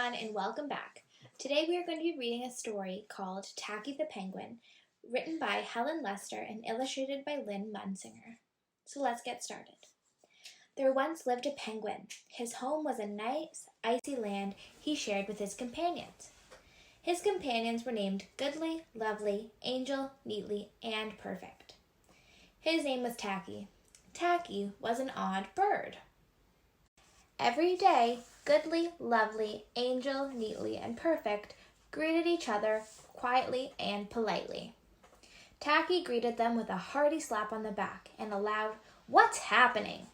everyone, and welcome back. Today we are going to be reading a story called Tacky the Penguin, written by Helen Lester and illustrated by Lynn Munsinger. So let's get started. There once lived a penguin. His home was a nice, icy land he shared with his companions. His companions were named Goodly, Lovely, Angel, Neatly, and Perfect. His name was Tacky. Tacky was an odd bird. Every day, Goodly, Lovely, Angel, Neatly, and Perfect greeted each other quietly and politely. Tacky greeted them with a hearty slap on the back and a loud, "What's happening?"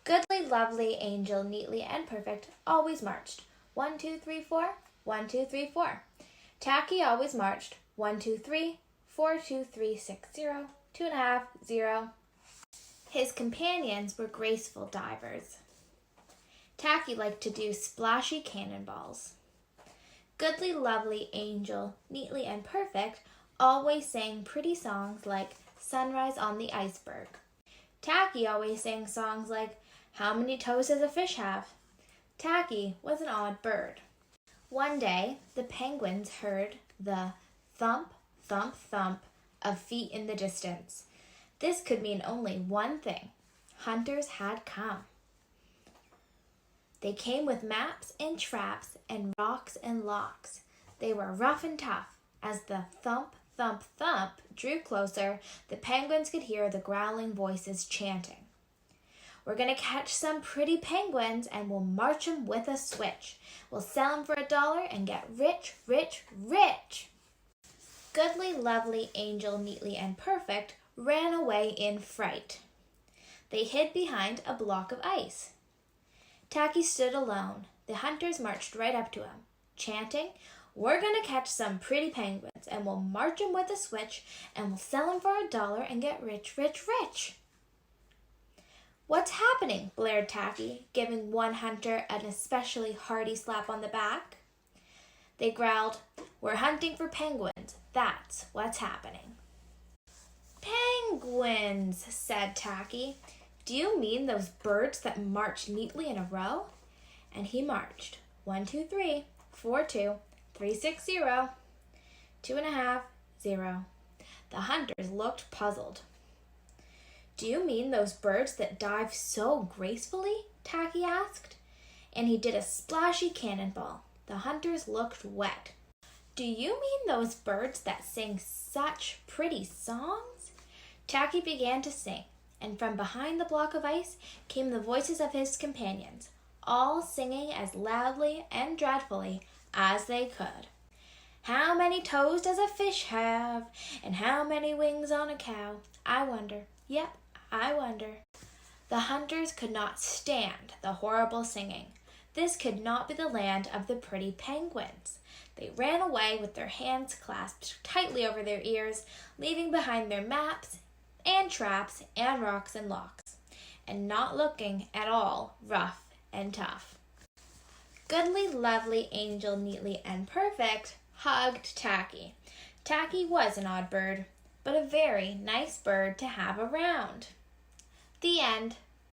Goodly, Lovely, Angel, Neatly, and Perfect always marched. 1, 2, 3, 4, 1, 2, 3, 4. Tacky always marched 1, 2, 3, 4, 2, 3, 6, 0, 2.5, 0. His companions were graceful divers. Tacky liked to do splashy cannonballs. Goodly, Lovely, Angel, Neatly, and Perfect always sang pretty songs like Sunrise on the Iceberg. Tacky always sang songs like How Many Toes Does a Fish Have? Tacky was an odd bird. One day, the penguins heard the thump, thump, thump of feet in the distance. This could mean only one thing. Hunters had come. They came with maps and traps and rocks and locks. They were rough and tough. As the thump, thump, thump drew closer, the penguins could hear the growling voices chanting. "We're going to catch some pretty penguins and we'll march 'em with a switch. We'll sell 'em for $1 and get rich, rich, rich." Goodly, Lovely, Angel, Neatly, and Perfect ran away in fright. They hid behind a block of ice. Tacky stood alone. The hunters marched right up to him, chanting, "We're going to catch some pretty penguins, and we'll march 'em with a switch, and we'll sell 'em for $1 and get rich, rich, rich." "What's happening?" blared Tacky, giving one hunter an especially hearty slap on the back. They growled, "We're hunting for penguins. That's what's happening." "Penguins," said Tacky. "Do you mean those birds that march neatly in a row?" And he marched 1, 2, 3, 4, 2, 3, 6, 0, 2.5, 0. The hunters looked puzzled. "Do you mean those birds that dive so gracefully?" Tacky asked. And he did a splashy cannonball. The hunters looked wet. "Do you mean those birds that sing such pretty songs?" Tacky began to sing, and from behind the block of ice came the voices of his companions, all singing as loudly and dreadfully as they could. "How many toes does a fish have? And how many wings on a cow? I wonder, yep, I wonder." The hunters could not stand the horrible singing. This could not be the land of the pretty penguins. They ran away with their hands clasped tightly over their ears, leaving behind their maps and traps and rocks and locks, and not looking at all rough and tough. Goodly, Lovely, Angel, Neatly, and Perfect hugged Tacky. Tacky was an odd bird, but a very nice bird to have around. The end.